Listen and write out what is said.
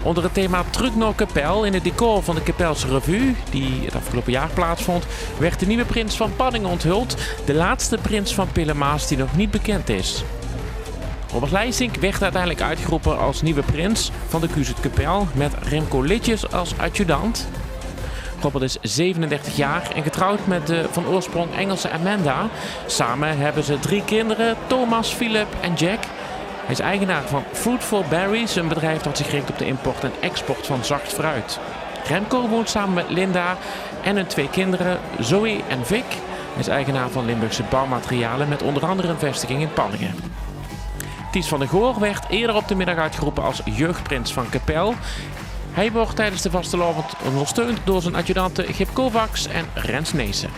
Onder het thema Terug naar Kapel in het decor van de Kapelse Revue, die het afgelopen jaar plaatsvond, werd de nieuwe prins van Panningen onthuld. De laatste prins van Pillemaas die nog niet bekend is. Robert Leijsink werd uiteindelijk uitgeroepen als nieuwe prins van de Kuus het Kapel met Remco Litjes als adjudant. Robert is 37 jaar en getrouwd met de van oorsprong Engelse Amanda. Samen hebben ze 3 kinderen, Thomas, Philip en Jack. Hij is eigenaar van Fruitful Berries, een bedrijf dat zich richt op de import en export van zacht fruit. Remco woont samen met Linda en hun 2 kinderen, Zoe en Vic. Hij is eigenaar van Limburgse bouwmaterialen met onder andere een vestiging in Panningen. Ties van der Goor werd eerder op de middag uitgeroepen als jeugdprins van Kapel. Hij wordt tijdens de vastelovend ondersteund door zijn adjudanten Gip Kovacs en Rens Neesen.